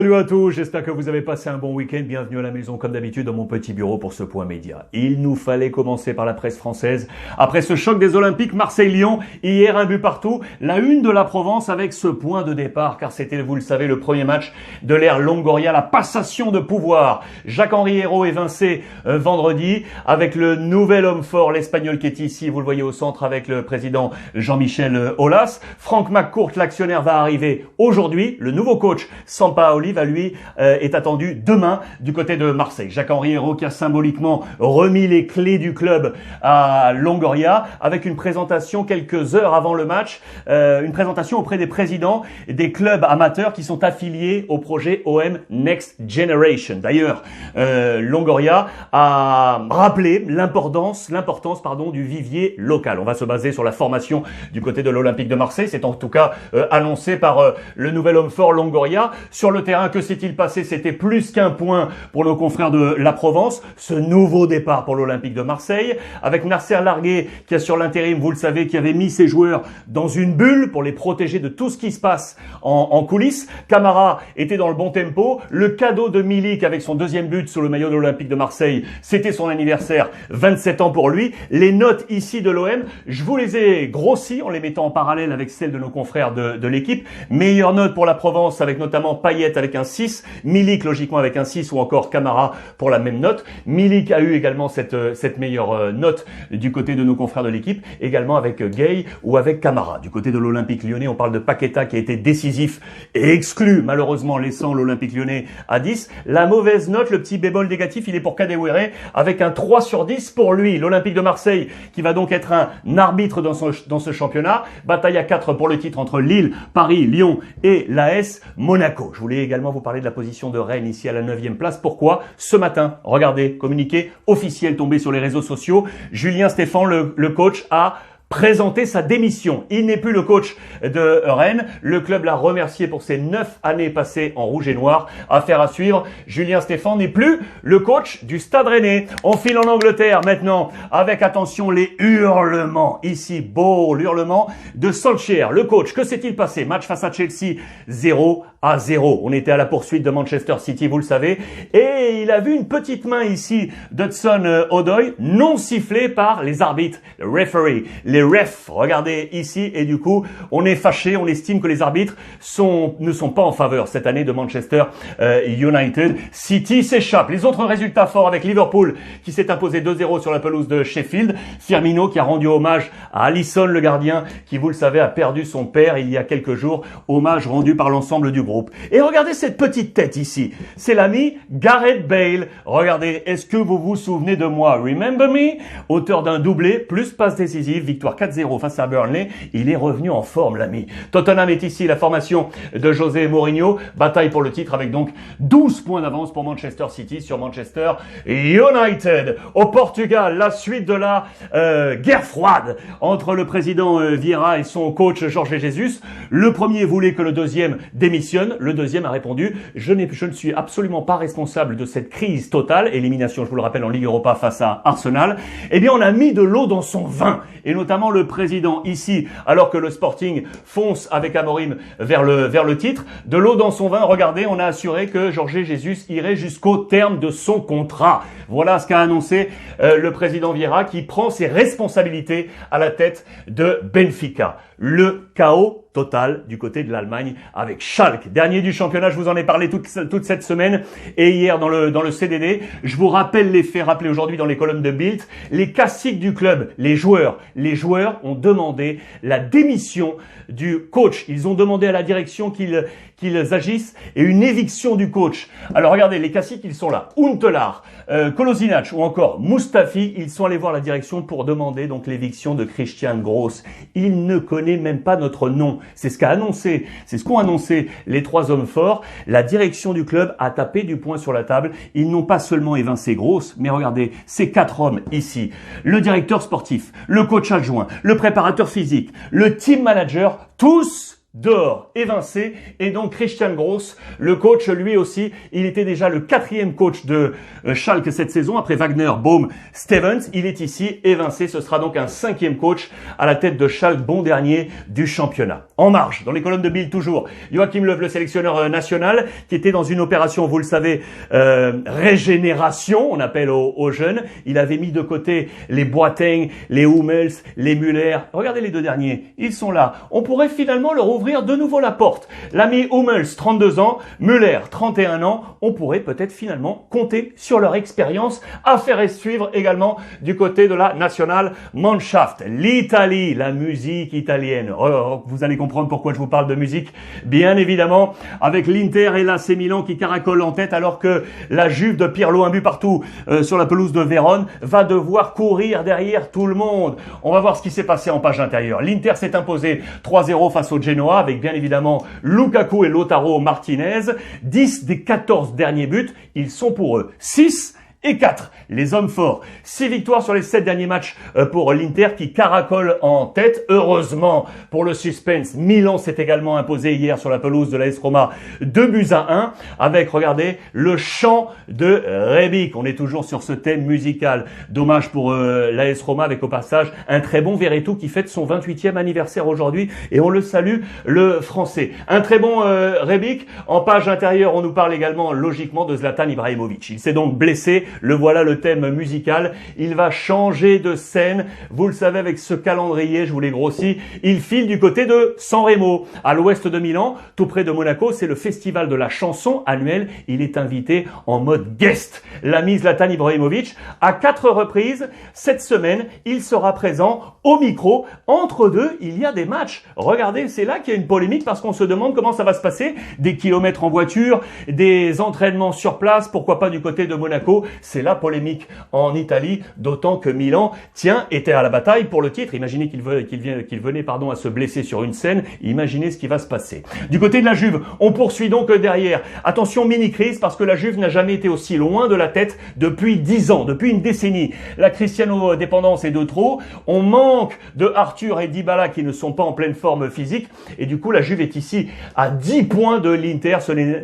Salut à tous, j'espère que vous avez passé un bon week-end. Bienvenue à la maison comme d'habitude dans mon petit bureau pour ce point média. Il nous fallait commencer par la presse française. Après ce choc des Olympiques Marseille-Lyon, hier un but partout, la une de la Provence avec ce point de départ car c'était, vous le savez, le premier match de l'ère Longoria, la passation de pouvoir. Jacques-Henri Hérault évincé vendredi avec le nouvel homme fort, l'Espagnol qui est ici, vous le voyez au centre avec le président Jean-Michel Aulas. Franck McCourt, l'actionnaire, va arriver aujourd'hui. Le nouveau coach, Sampaoli, lui est attendu demain du côté de Marseille. Jacques-Henri Hérault qui a symboliquement remis les clés du club à Longoria avec une présentation quelques heures avant le match, une présentation auprès des présidents des clubs amateurs qui sont affiliés au projet OM Next Generation. D'ailleurs, Longoria a rappelé l'importance du vivier local. On va se baser sur la formation du côté de l'Olympique de Marseille. C'est en tout cas annoncé par le nouvel homme fort Longoria. Sur le terrain, que s'est-il passé? C'était plus qu'un point pour nos confrères de la Provence. Ce nouveau départ pour l'Olympique de Marseille, avec Nasser Largué qui assure l'intérim, vous le savez, qui avait mis ses joueurs dans une bulle pour les protéger de tout ce qui se passe en coulisses. Camara était dans le bon tempo. Le cadeau de Milik avec son deuxième but sous le maillot de l'Olympique de Marseille, c'était son anniversaire, 27 ans pour lui. Les notes ici de l'OM, je vous les ai grossies en les mettant en parallèle avec celles de nos confrères de l'équipe. Meilleure note pour la Provence avec notamment Payet avec un 6, Milik logiquement avec un 6 ou encore Camara pour la même note. Milik a eu également cette meilleure note du côté de nos confrères de l'équipe, également avec Gueye ou avec Camara. Du côté de l'Olympique Lyonnais, on parle de Paqueta qui a été décisif et exclu, malheureusement laissant l'Olympique Lyonnais à 10. La mauvaise note, le petit bémol négatif, il est pour Kadewere avec un 3 sur 10 pour lui. L'Olympique de Marseille qui va donc être un arbitre dans ce championnat. Bataille à 4 pour le titre entre Lille, Paris, Lyon et l'AS Monaco. Je voulais également vous parler de la position de Rennes ici à la 9e place. Pourquoi? Ce matin, regardez, communiqué officiel tombé sur les réseaux sociaux, Julien Stéphan, le coach, a présenter sa démission. Il n'est plus le coach de Rennes. Le club l'a remercié pour ses 9 années passées en rouge et noir. Affaire à suivre. Julien Stéphan n'est plus le coach du Stade Rennais. On file en Angleterre maintenant avec, attention, les hurlements. Ici, beau hurlement de Solskjaer, le coach. Que s'est-il passé? Match face à Chelsea, 0-0. On était à la poursuite de Manchester City, vous le savez. Et il a vu une petite main ici d'Hudson-Odoi non sifflée par les arbitres, le referee. Les refs, regardez ici, et du coup, on est fâché, on estime que les arbitres ne sont pas en faveur cette année de Manchester United. City s'échappe. Les autres résultats forts avec Liverpool qui s'est imposé 2-0 sur la pelouse de Sheffield. Firmino qui a rendu hommage à Alisson, le gardien, qui, vous le savez, a perdu son père il y a quelques jours. Hommage rendu par l'ensemble du groupe. Et regardez cette petite tête ici. C'est l'ami Gareth Bale. Regardez, est-ce que vous vous souvenez de moi? Remember me? Auteur d'un doublé, plus passe décisive, victoire 4-0 face à Burnley. Il est revenu en forme, l'ami. Tottenham est ici, la formation de José Mourinho. Bataille pour le titre avec donc 12 points d'avance pour Manchester City sur Manchester United. Au Portugal, la suite de la guerre froide entre le président Vieira et son coach Jorge Jesus. Le premier voulait que le deuxième démissionne. Le deuxième a répondu: je ne suis absolument pas responsable de cette crise totale. Élimination, je vous le rappelle, en Ligue Europa face à Arsenal. Eh bien, on a mis de l'eau dans son vin. Et notamment le président ici, alors que le Sporting fonce avec Amorim vers le titre, de l'eau dans son vin. Regardez, on a assuré que Jorge Jesus irait jusqu'au terme de son contrat. Voilà ce qu'a annoncé le président Vieira, qui prend ses responsabilités à la tête de Benfica. Le chaos total du côté de l'Allemagne avec Schalke, dernier du championnat. Je vous en ai parlé toute cette semaine et hier dans le CDD. Je vous rappelle les faits rappelés aujourd'hui dans les colonnes de Bild. Les caciques du club, les joueurs ont demandé la démission du coach. Ils ont demandé à la direction qu'ils agissent et une éviction du coach. Alors regardez, les caciques, ils sont là. Huntelaar, Kolasinac ou encore Mustafi, ils sont allés voir la direction pour demander donc l'éviction de Christian Gross. Il ne connaît même pas notre nom. C'est ce qu'ont annoncé les trois hommes forts. La direction du club a tapé du poing sur la table. Ils n'ont pas seulement évincé Gross, mais regardez, ces 4 hommes ici, le directeur sportif, le coach adjoint, le préparateur physique, le team manager, tous dehors, évincé, et donc Christian Gross, le coach, lui aussi, il était déjà le 4e coach de Schalke cette saison, après Wagner, Baum, Stevens, il est ici évincé, ce sera donc un 5e coach à la tête de Schalke, bon dernier du championnat. En marche, dans les colonnes de Bild toujours, Joachim Löw, le sélectionneur national, qui était dans une opération, vous le savez, régénération, on appelle aux jeunes, il avait mis de côté les Boateng, les Hummels, les Müller, regardez les 2 derniers, ils sont là, on pourrait finalement leur ouvrir de nouveau la porte. L'ami Hummels, 32 ans, Müller, 31 ans, on pourrait peut-être finalement compter sur leur expérience à faire et suivre également du côté de la National Mannschaft. L'Italie, la musique italienne. Vous allez comprendre pourquoi je vous parle de musique, bien évidemment, avec l'Inter et l'AC Milan qui caracolent en tête alors que la Juve de Pirlo, un but partout sur la pelouse de Vérone, va devoir courir derrière tout le monde. On va voir ce qui s'est passé en page intérieure. L'Inter s'est imposé 3-0 face au Genoa avec bien évidemment Lukaku et Lautaro Martinez. 10 des 14 derniers buts, ils sont pour eux. 6 et 4, les hommes forts. 6 victoires sur les 7 derniers matchs pour l'Inter qui caracole en tête. Heureusement pour le suspense, Milan s'est également imposé hier sur la pelouse de l'AS Roma 2-1 avec, regardez, le chant de Rebic. On est toujours sur ce thème musical. Dommage pour l'AS Roma avec au passage un très bon Verretou qui fête son 28e anniversaire aujourd'hui et on le salue, le français. Un très bon Rebic. En page intérieure, on nous parle également logiquement de Zlatan Ibrahimovic. Il s'est donc blessé. Le voilà le thème musical. Il va changer de scène. Vous le savez avec ce calendrier, je vous l'ai grossi. Il file du côté de San Remo, à l'ouest de Milan, tout près de Monaco. C'est le festival de la chanson annuel. Il est invité en mode guest. L'ami Zlatan Ibrahimovic, à 4 reprises, cette semaine, il sera présent au micro. Entre deux, il y a des matchs. Regardez, c'est là qu'il y a une polémique parce qu'on se demande comment ça va se passer. Des kilomètres en voiture, des entraînements sur place, pourquoi pas du côté de Monaco. C'est la polémique en Italie, d'autant que Milan, était à la bataille pour le titre. Imaginez qu'il venait à se blesser sur une scène. Imaginez ce qui va se passer. Du côté de la Juve, on poursuit donc derrière. Attention, mini-crise, parce que la Juve n'a jamais été aussi loin de la tête depuis 10 ans, depuis une décennie. La Cristiano-dépendance est de trop. On manque de Arthur et Dybala qui ne sont pas en pleine forme physique. Et du coup, la Juve est ici à 10 points de l'Inter.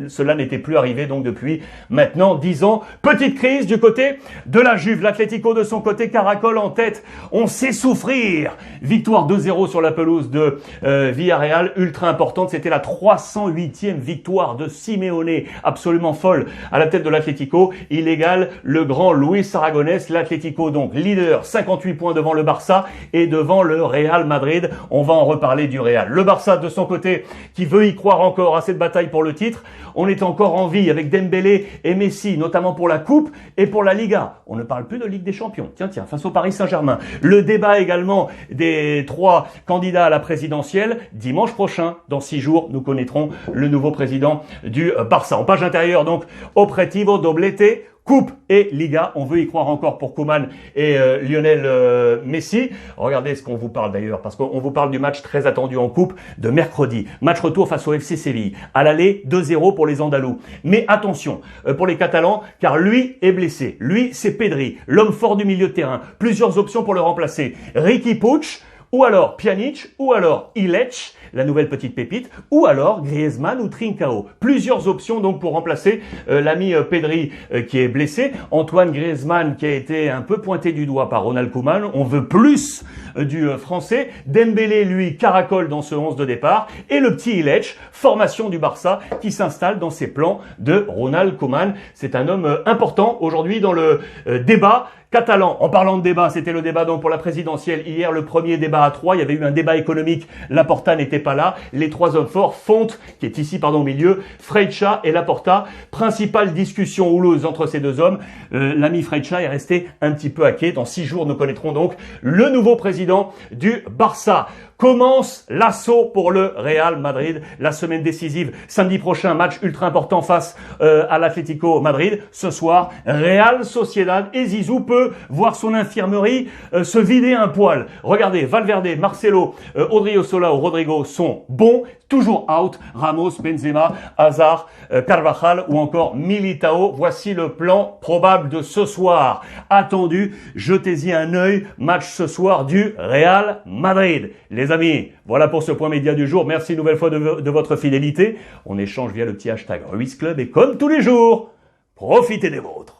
Cela n'était plus arrivé donc depuis maintenant 10 ans. Petite crise du côté de la Juve. L'Atlético de son côté caracole en tête. On sait souffrir. Victoire 2-0 sur la pelouse de Villarreal. Ultra importante. C'était la 308e victoire de Simeone. Absolument folle à la tête de l'Atlético. Il égale le grand Luis Aragonès. L'Atlético donc leader. 58 points devant le Barça et devant le Real Madrid. On va en reparler du Real. Le Barça de son côté qui veut y croire encore à cette bataille pour le titre. On est encore en vie avec Dembélé et Messi, notamment pour la Coupe et pour la Liga. On ne parle plus de Ligue des Champions. Tiens, face au Paris Saint-Germain. Le débat également des 3 candidats à la présidentielle. Dimanche prochain, dans 6 jours, nous connaîtrons le nouveau président du Barça. En page intérieure, donc, Operativo Doblete. Coupe et Liga, on veut y croire encore pour Koeman et Lionel Messi. Regardez ce qu'on vous parle d'ailleurs, parce qu'on vous parle du match très attendu en Coupe de mercredi. Match retour face au FC Séville. À l'aller, 2-0 pour les Andalous. Mais attention pour les Catalans, car lui est blessé. Lui, c'est Pedri, l'homme fort du milieu de terrain. Plusieurs options pour le remplacer. Riqui Puig, ou alors Pjanic, ou alors Illich, la nouvelle petite pépite, ou alors Griezmann ou Trincao. Plusieurs options donc pour remplacer l'ami Pedri qui est blessé. Antoine Griezmann qui a été un peu pointé du doigt par Ronald Koeman. On veut plus du français. Dembélé, lui, caracole dans ce 11 de départ. Et le petit Illich, formation du Barça, qui s'installe dans ses plans de Ronald Koeman. C'est un homme important aujourd'hui dans le débat catalan. En parlant de débat, c'était le débat donc pour la présidentielle. Hier, le premier débat à 3, il y avait eu un débat économique. Laporta n'était pas là. Les 3 hommes forts, Fonte, qui est ici au milieu, Freixa et Laporta. Principale discussion houleuse entre ces 2 hommes. L'ami Freixa est resté un petit peu à quai. Dans 6 jours, nous connaîtrons donc le nouveau président du Barça. Commence l'assaut pour le Real Madrid. La semaine décisive, samedi prochain, match ultra important face à l'Atlético Madrid. Ce soir, Real Sociedad et Zizou peut voir son infirmerie se vider un poil. Regardez, Valverde, Marcelo, Odriozola ou Rodrigo sont bons. Toujours out. Ramos, Benzema, Hazard, Carvajal ou encore Militao. Voici le plan probable de ce soir. Attendu, jetez-y un œil. Match ce soir du Real Madrid. Les les amis, voilà pour ce point média du jour. Merci une nouvelle fois de votre fidélité. On échange via le petit hashtag Ruiz Club et comme tous les jours, profitez des vôtres.